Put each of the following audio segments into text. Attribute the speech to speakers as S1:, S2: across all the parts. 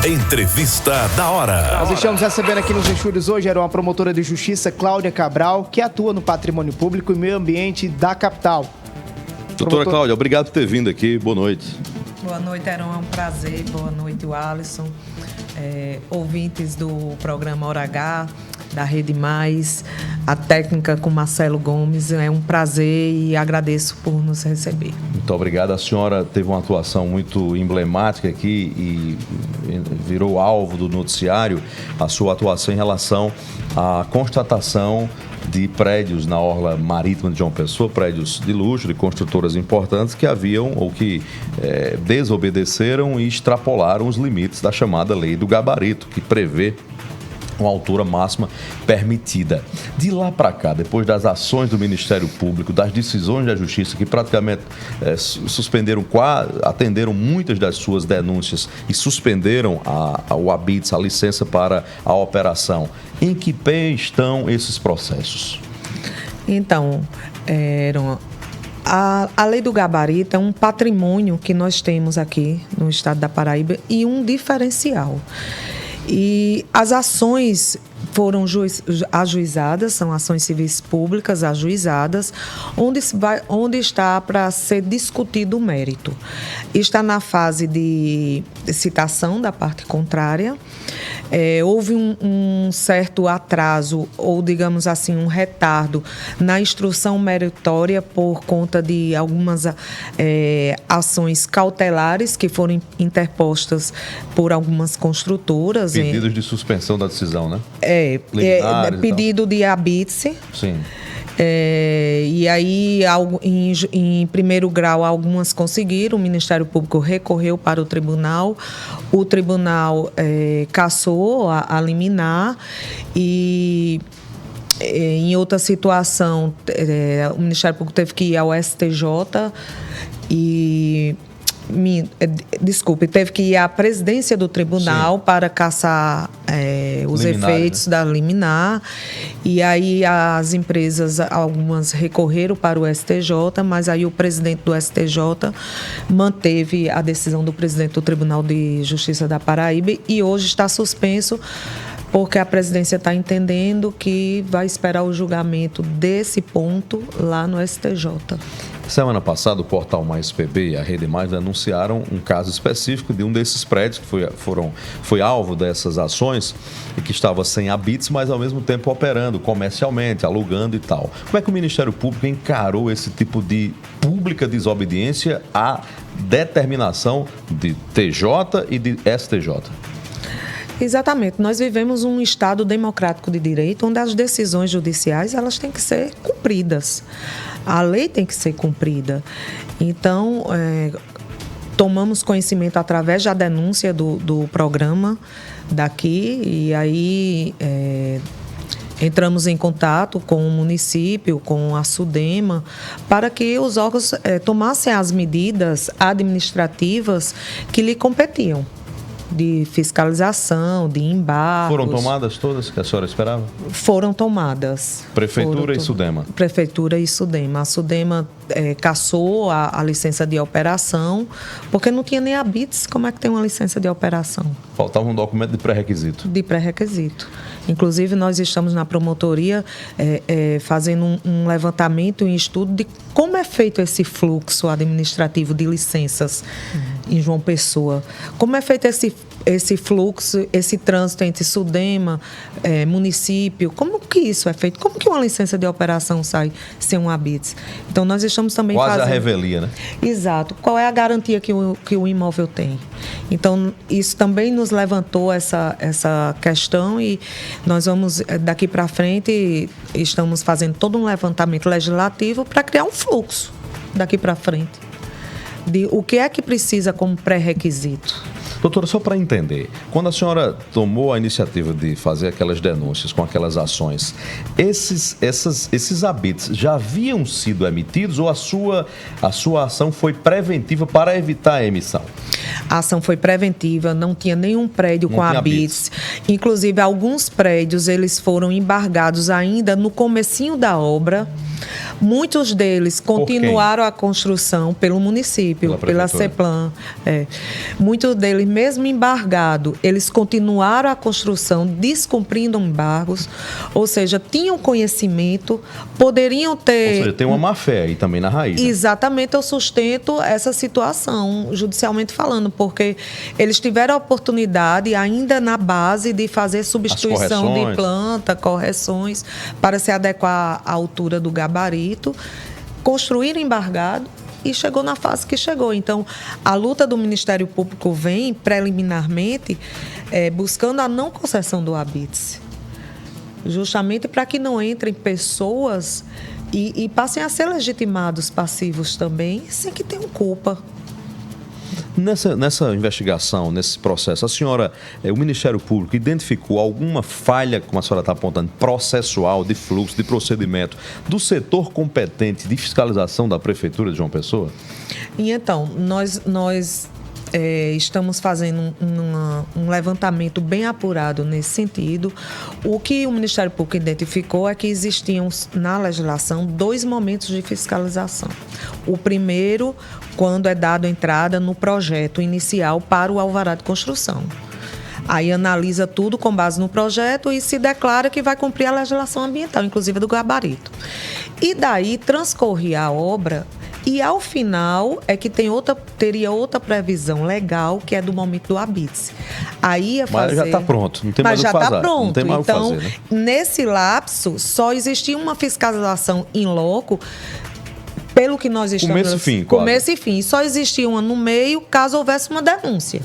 S1: Entrevista da hora.
S2: Nós estamos recebendo aqui nos estúdios hoje a promotora de justiça, Cláudia Cabral, que atua no patrimônio público e meio ambiente da capital.
S3: Doutora Cláudia, obrigado por ter vindo aqui. Boa noite.
S4: Boa noite, Heron. É um prazer. Boa noite, Alisson. Ouvintes do programa Hora H, da Rede Mais, a técnica com Marcelo Gomes. É um prazer e agradeço por nos receber.
S3: Muito obrigado. A senhora teve uma atuação muito emblemática aqui e virou alvo do noticiário a sua atuação em relação à constatação de prédios na orla marítima de João Pessoa, prédios de luxo, de construtoras importantes que haviam ou que desobedeceram e extrapolaram os limites da chamada lei do gabarito, que prevê uma altura máxima permitida. De lá para cá, depois das ações do Ministério Público, das decisões da Justiça, que praticamente atenderam muitas das suas denúncias e suspenderam o habite, a licença para a operação, em que pé estão esses processos? Então,
S4: a lei do gabarito é um patrimônio que nós temos aqui no estado da Paraíba e um diferencial. E as ações foram ajuizadas, são ações civis públicas ajuizadas, onde está para ser discutido o mérito. Está na fase de citação da parte contrária. Houve um certo atraso, ou digamos assim, um retardo na instrução meritória por conta de algumas ações cautelares que foram interpostas por algumas construtoras.
S3: Pedidos de suspensão da decisão, né?
S4: Pedido de habite.
S3: Sim.
S4: E aí, em primeiro grau, algumas conseguiram, o Ministério Público recorreu para o tribunal cassou a liminar e em outra situação, o Ministério Público teve que ir ao STJ teve que ir à presidência do tribunal. Sim. Para cassar os efeitos, né, da liminar. E aí as empresas, algumas recorreram para o STJ, mas aí o presidente do STJ manteve a decisão do presidente do Tribunal de Justiça da Paraíba e hoje está suspenso, porque a presidência está entendendo que vai esperar o julgamento desse ponto lá no STJ.
S3: Semana passada, o portal Mais PB e a Rede Mais denunciaram um caso específico de um desses prédios que foi alvo dessas ações e que estava sem habites, mas ao mesmo tempo operando comercialmente, alugando e tal. Como é que o Ministério Público encarou esse tipo de pública desobediência à determinação de TJ e de STJ?
S4: Exatamente. Nós vivemos um Estado democrático de direito onde as decisões judiciais elas têm que ser cumpridas. A lei tem que ser cumprida. Então, tomamos conhecimento através da denúncia do programa daqui e aí entramos em contato com o município, com a SUDEMA, para que os órgãos tomassem as medidas administrativas que lhe competiam, de fiscalização, de embargos.
S3: Foram tomadas todas que a senhora esperava?
S4: Foram tomadas.
S3: Prefeitura e SUDEMA?
S4: Prefeitura e SUDEMA. A SUDEMA cassou a licença de operação, porque não tinha nem habites. Como é que tem uma licença de operação?
S3: Faltava um documento de pré-requisito.
S4: De pré-requisito. Inclusive, nós estamos na promotoria fazendo um levantamento e um estudo de como é feito esse fluxo administrativo de licenças em João Pessoa. Como é feito esse fluxo, esse trânsito entre SUDEMA, município. Como que isso é feito? Como que uma licença de operação sai sem um habite? Então, nós estamos também
S3: fazendo... Quase a revelia, né?
S4: Exato. Qual é a garantia que o imóvel tem? Então, isso também nos levantou essa questão e nós vamos, daqui para frente, estamos fazendo todo um levantamento legislativo para criar um fluxo daqui para frente de o que é que precisa como pré-requisito.
S3: Doutora, só para entender, quando a senhora tomou a iniciativa de fazer aquelas denúncias com aquelas ações, esses habites já haviam sido emitidos ou a sua ação foi preventiva para evitar a emissão?
S4: A ação foi preventiva, não tinha nenhum prédio com habites. Inclusive, alguns prédios eles foram embargados ainda no comecinho da obra, Muitos deles continuaram a construção pelo município, pela CEPLAN. Muitos deles, mesmo embargado, eles continuaram a construção descumprindo embargos, ou seja, tinham conhecimento, poderiam ter...
S3: Ou seja, tem uma má-fé aí também na raiz.
S4: Exatamente, eu sustento essa situação, judicialmente falando, porque eles tiveram a oportunidade, ainda na base, de fazer substituição de planta, correções, para se adequar à altura do gabarito, construir embargado e chegou na fase que chegou. Então, a luta do Ministério Público vem, preliminarmente, buscando a não concessão do habite, justamente para que não entrem pessoas e passem a ser legitimados passivos também, sem que tenham culpa.
S3: Nessa investigação, nesse processo, a senhora, o Ministério Público, identificou alguma falha, como a senhora está apontando, processual, de fluxo, de procedimento, do setor competente de fiscalização da Prefeitura de João Pessoa?
S4: E então, nós estamos fazendo um levantamento bem apurado nesse sentido. O que o Ministério Público identificou é que existiam na legislação 2 momentos de fiscalização. O primeiro, quando é dado entrada no projeto inicial para o alvará de construção. Aí analisa tudo com base no projeto e se declara que vai cumprir a legislação ambiental, inclusive do gabarito. E daí transcorre a obra e, ao final, é que teria outra previsão legal, que é do momento do habite. Aí ia fazer...
S3: Mas já está pronto, não tem mais o que fazer.
S4: Mas já está pronto.
S3: Não tem mais
S4: então,
S3: o que fazer, né?
S4: Nesse lapso, só existia uma fiscalização in loco, pelo que nós estamos...
S3: Começo e fim,
S4: Começo e fim. Só existia uma no meio, caso houvesse uma denúncia.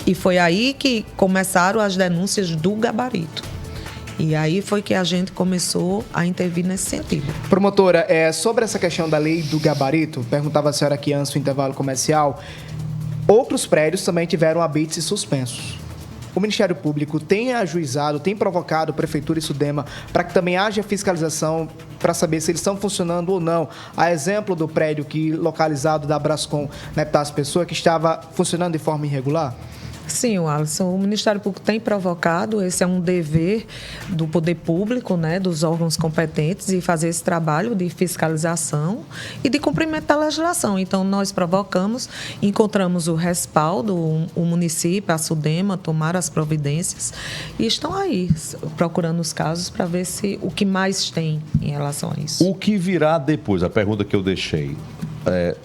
S4: E foi aí que começaram as denúncias do gabarito. E aí foi que a gente começou a intervir nesse sentido.
S2: Promotora, sobre essa questão da lei do gabarito, perguntava a senhora aqui antes do intervalo comercial, outros prédios também tiveram habites suspensos. O Ministério Público tem ajuizado, tem provocado a Prefeitura e Sudema para que também haja fiscalização para saber se eles estão funcionando ou não. A exemplo do prédio localizado da Brascom na Epitácio Pessoa, que estava funcionando de forma irregular?
S4: Sim, Alisson, o Ministério Público tem provocado, esse é um dever do poder público, né, dos órgãos competentes, e fazer esse trabalho de fiscalização e de cumprimento da legislação. Então, nós provocamos, encontramos o respaldo, o município, a Sudema, tomaram as providências e estão aí procurando os casos para ver o que mais tem em relação a isso.
S3: O que virá depois? A pergunta que eu deixei.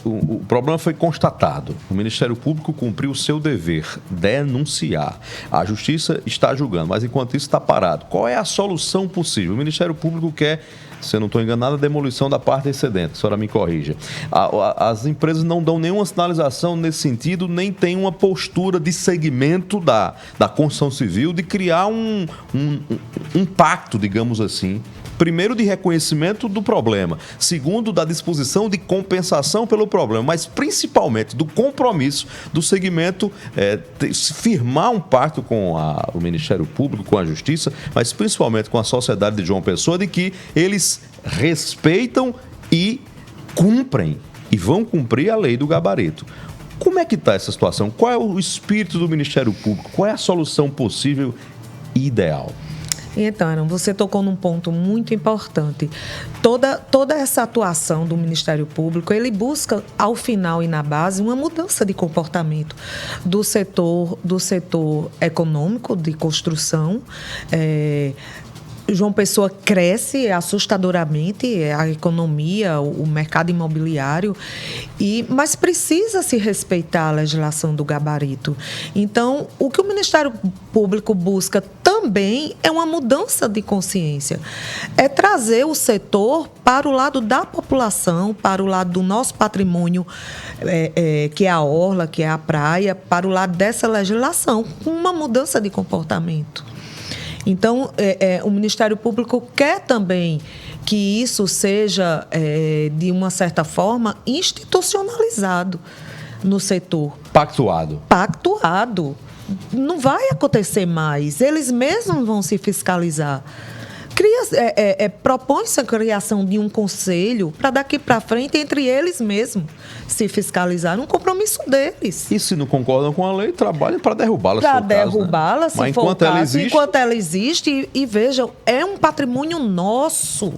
S3: O problema foi constatado. O Ministério Público cumpriu o seu dever, denunciar. A Justiça está julgando, mas enquanto isso está parado. Qual é a solução possível? O Ministério Público quer, se eu não estou enganado, a demolição da parte excedente. A senhora me corrija. As empresas não dão nenhuma sinalização nesse sentido, nem tem uma postura de segmento da construção civil, de criar um pacto, digamos assim. Primeiro, de reconhecimento do problema. Segundo, da disposição de compensação pelo problema. Mas, principalmente, do compromisso do segmento firmar um pacto com o Ministério Público, com a Justiça, mas principalmente com a sociedade de João Pessoa, de que eles respeitam e cumprem, e vão cumprir a lei do gabarito. Como é que está essa situação? Qual é o espírito do Ministério Público? Qual é a solução possível e ideal?
S4: Então, Aaron, você tocou num ponto muito importante. Toda essa atuação do Ministério Público, ele busca, ao final e na base, uma mudança de comportamento do setor econômico, de construção. João Pessoa cresce assustadoramente, a economia, o mercado imobiliário, mas precisa se respeitar a legislação do gabarito. Então, o que o Ministério Público busca também é uma mudança de consciência, é trazer o setor para o lado da população, para o lado do nosso patrimônio, que é a orla, que é a praia, para o lado dessa legislação, com uma mudança de comportamento. Então, o Ministério Público quer também que isso seja, de uma certa forma, institucionalizado no setor.
S3: Pactuado.
S4: Pactuado. Não vai acontecer mais. Eles mesmos vão se fiscalizar. Propõe-se a criação de um conselho para daqui para frente, entre eles mesmos, se fiscalizar. Um compromisso deles.
S3: E se não concordam com a lei, trabalhem para derrubá-la.
S4: Para derrubá-la, se for o caso.
S3: Enquanto ela existe,
S4: e vejam, é um patrimônio nosso.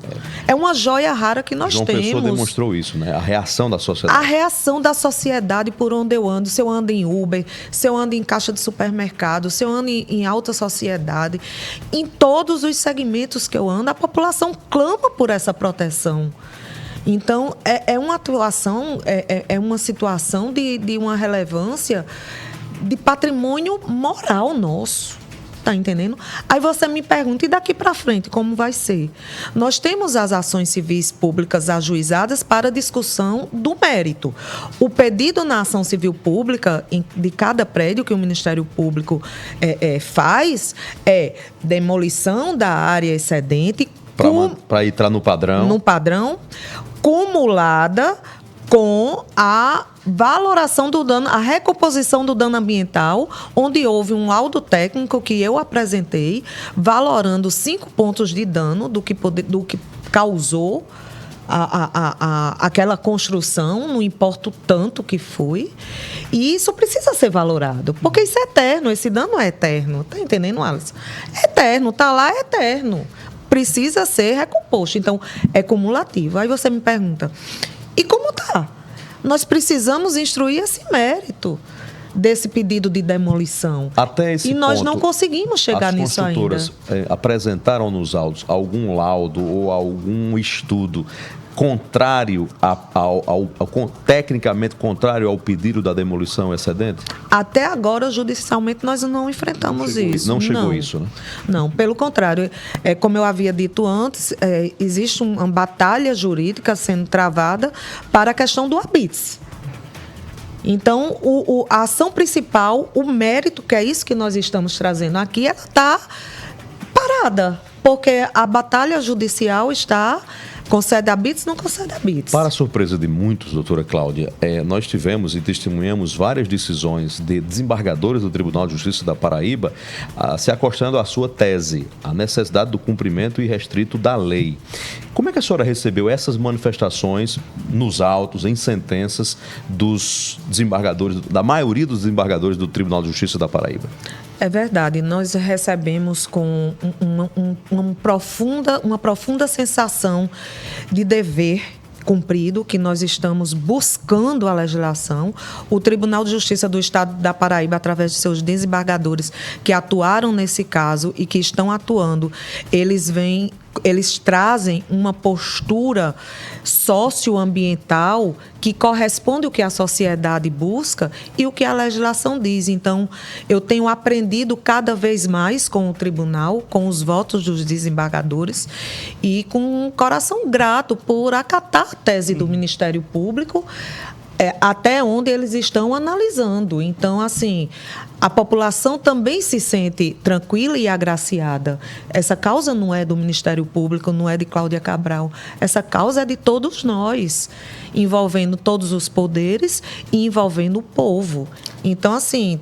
S4: é uma joia rara que nós
S3: João
S4: temos.
S3: Pessoa demonstrou isso, né? A reação da sociedade.
S4: A reação da sociedade por onde eu ando. Se eu ando em Uber, se eu ando em caixa de supermercado, se eu ando em alta sociedade, em todos os segmentos que eu ando, a população clama por essa proteção. Então, é uma atuação, é uma situação de uma relevância de patrimônio moral nosso. Tá entendendo? Aí você me pergunta, e daqui para frente, como vai ser? Nós temos as ações civis públicas ajuizadas para discussão do mérito. O pedido na ação civil pública de cada prédio que o Ministério Público faz é demolição da área excedente
S3: para entrar no padrão.
S4: No padrão, cumulada com a valoração do dano, a recomposição do dano ambiental, onde houve um laudo técnico que eu apresentei, valorando 5 pontos de dano do que causou aquela construção, não importa o tanto que foi. E isso precisa ser valorado, porque isso é eterno, esse dano é eterno. Tá entendendo, Alisson? É eterno, tá lá, é eterno. Precisa ser recomposto. Então, é cumulativo. Aí você me pergunta, e como tá? Nós precisamos instruir esse mérito desse pedido de demolição.
S3: Até esse
S4: ponto, e nós
S3: ponto,
S4: não conseguimos chegar nisso ainda. As
S3: construtoras apresentaram nos autos algum laudo ou algum estudo contrário tecnicamente contrário ao pedido da demolição excedente?
S4: Até agora, judicialmente, nós não enfrentamos isso.
S3: Não chegou isso, né?
S4: Não, pelo contrário. Como eu havia dito antes, existe uma batalha jurídica sendo travada para a questão do habites. Então, a ação principal, o mérito, que é isso que nós estamos trazendo aqui, ela está parada, porque a batalha judicial está... Concede habites, não concede habites.
S3: Para a surpresa de muitos, doutora Cláudia, nós tivemos e testemunhamos várias decisões de desembargadores do Tribunal de Justiça da Paraíba se acostando à sua tese, a necessidade do cumprimento irrestrito da lei. Como é que a senhora recebeu essas manifestações nos autos, em sentenças dos desembargadores, da maioria dos desembargadores do Tribunal de Justiça da Paraíba?
S4: É verdade, nós recebemos com uma profunda sensação de dever cumprido, que nós estamos buscando a legislação. O Tribunal de Justiça do Estado da Paraíba, através de seus desembargadores que atuaram nesse caso e que estão atuando, eles trazem uma postura socioambiental que corresponde ao que a sociedade busca e o que a legislação diz. Então, eu tenho aprendido cada vez mais com o tribunal, com os votos dos desembargadores e com um coração grato por acatar a tese do Ministério Público, até onde eles estão analisando. Então, assim, a população também se sente tranquila e agraciada. Essa causa não é do Ministério Público, não é de Cláudia Cabral. Essa causa é de todos nós, envolvendo todos os poderes e envolvendo o povo. Então, assim,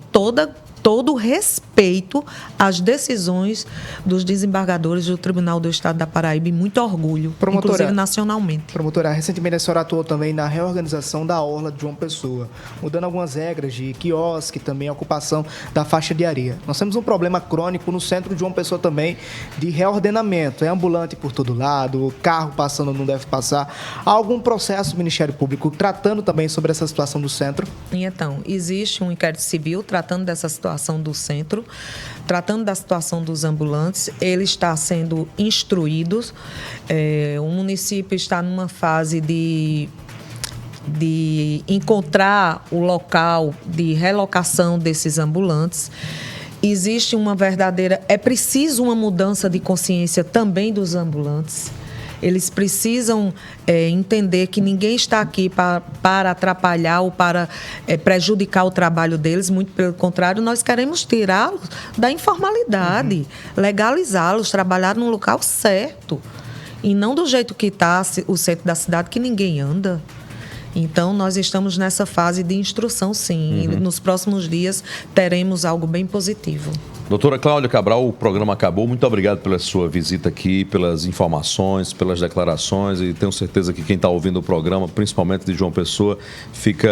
S4: todo respeito às decisões dos desembargadores do Tribunal do Estado da Paraíba e muito orgulho, inclusive nacionalmente.
S2: Promotora, recentemente a senhora atuou também na reorganização da Orla de João Pessoa, mudando algumas regras de quiosque, também a ocupação da faixa de areia. Nós temos um problema crônico no centro de João Pessoa também de reordenamento. É ambulante por todo lado, o carro passando não deve passar. Há algum processo do Ministério Público tratando também sobre essa situação do centro?
S4: Então, existe um inquérito civil tratando dessa situação do centro, tratando da situação dos ambulantes. Ele está sendo instruído. O município está numa fase de encontrar o local de relocação desses ambulantes. Existe uma verdadeira... É preciso uma mudança de consciência também dos ambulantes. Eles precisam entender que ninguém está aqui para atrapalhar ou para prejudicar o trabalho deles. Muito pelo contrário, nós queremos tirá-los da informalidade, legalizá-los, trabalhar no local certo. E não do jeito que está o centro da cidade, que ninguém anda. Então, nós estamos nessa fase de instrução, sim. E nos próximos dias teremos algo bem positivo.
S3: Doutora Cláudia Cabral, o programa acabou. Muito obrigado pela sua visita aqui, pelas informações, pelas declarações, e tenho certeza que quem está ouvindo o programa, principalmente de João Pessoa, fica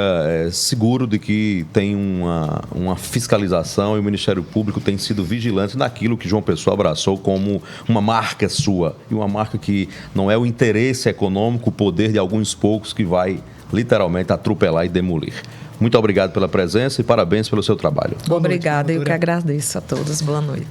S3: seguro de que tem uma fiscalização e o Ministério Público tem sido vigilante naquilo que João Pessoa abraçou como uma marca sua, e uma marca que não é o interesse econômico, o poder de alguns poucos que vai literalmente atropelar e demolir. Muito obrigado pela presença e parabéns pelo seu trabalho.
S4: Obrigada, eu que agradeço a todos. Boa noite.